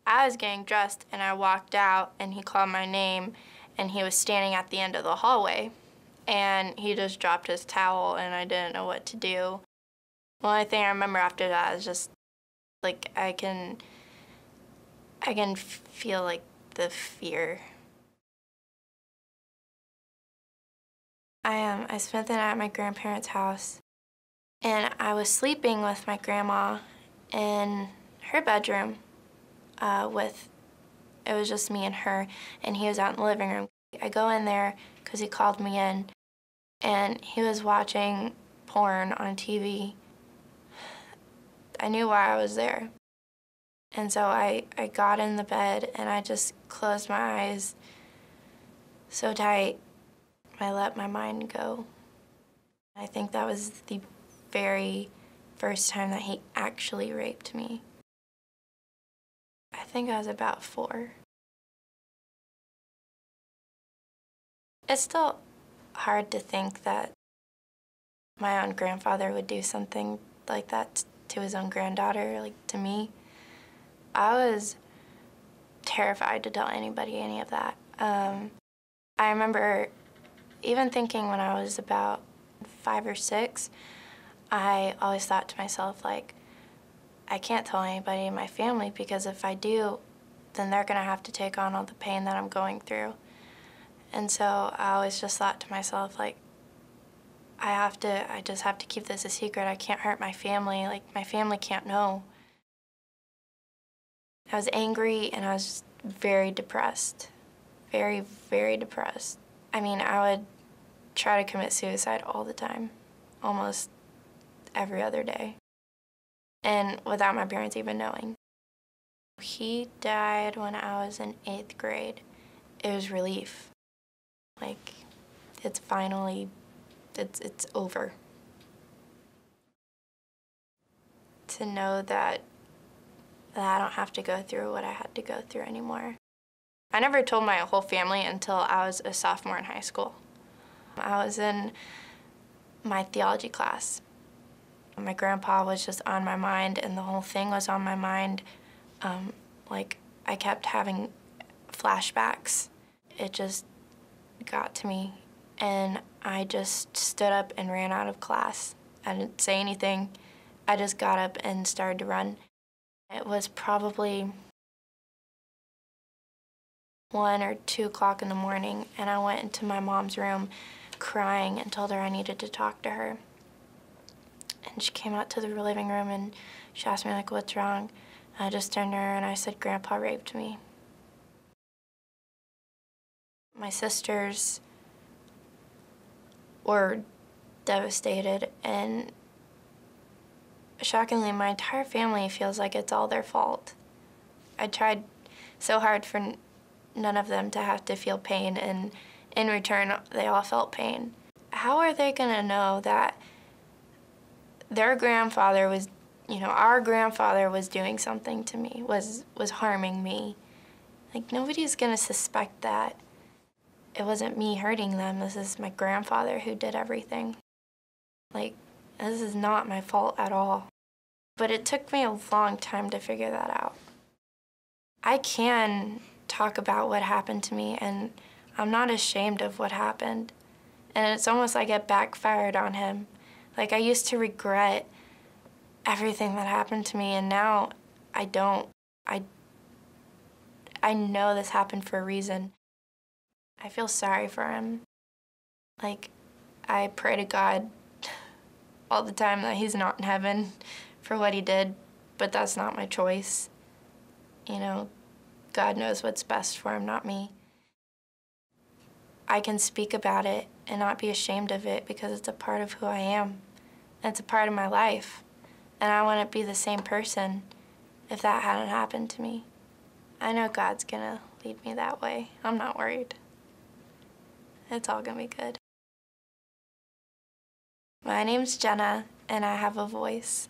I was getting dressed and I walked out and he called my name and he was standing at the end of the hallway and he just dropped his towel and I didn't know what to do. The only thing I remember after that is just like I can feel like the fear. I spent the night at my grandparents' house and I was sleeping with my grandma in her bedroom it was just me and her, and he was out in the living room. I go in there because he called me in, and he was watching porn on TV. I knew why I was there. And so I got in the bed, and I just closed my eyes so tight, I let my mind go. I think that was the very first time that he actually raped me. I think I was about 4. It's still hard to think that my own grandfather would do something like that to his own granddaughter, like to me. I was terrified to tell anybody any of that. I remember even thinking when I was about 5 or 6, I always thought to myself, like, I can't tell anybody in my family because if I do, then they're gonna have to take on all the pain that I'm going through. And so I always just thought to myself, like, I just have to keep this a secret. I can't hurt my family. Like, my family can't know. I was angry and I was very depressed. Very, very depressed. I mean, I would try to commit suicide all the time, almost every other day, and without my parents even knowing. He died when I was in 8th grade. It was relief. Like, it's finally, it's over. To know that I don't have to go through what I had to go through anymore. I never told my whole family until I was a sophomore in high school. I was in my theology class. My grandpa was just on my mind, and the whole thing was on my mind. Like, I kept having flashbacks. It just got to me, and I just stood up and ran out of class. I didn't say anything. I just got up and started to run. It was probably 1 or 2 o'clock in the morning, and I went into my mom's room crying and told her I needed to talk to her. And she came out to the living room and she asked me, like, what's wrong? And I just turned to her and I said, Grandpa raped me. My sisters were devastated, and shockingly, my entire family feels like it's all their fault. I tried so hard for none of them to have to feel pain, and in return, they all felt pain. How are they gonna know that their grandfather was, our grandfather was doing something to me, was harming me? Like, nobody's gonna suspect that. It wasn't me hurting them, this is my grandfather who did everything. Like, this is not my fault at all. But it took me a long time to figure that out. I can talk about what happened to me, and I'm not ashamed of what happened. And it's almost like it backfired on him. Like, I used to regret everything that happened to me, and now I don't. I know this happened for a reason. I feel sorry for him. Like, I pray to God all the time that he's not in heaven for what he did, but that's not my choice. God knows what's best for him, not me. I can speak about it and not be ashamed of it because it's a part of who I am. It's a part of my life. And I wouldn't be the same person if that hadn't happened to me. I know God's gonna lead me that way. I'm not worried. It's all gonna be good. My name's Jenna, and I have a voice.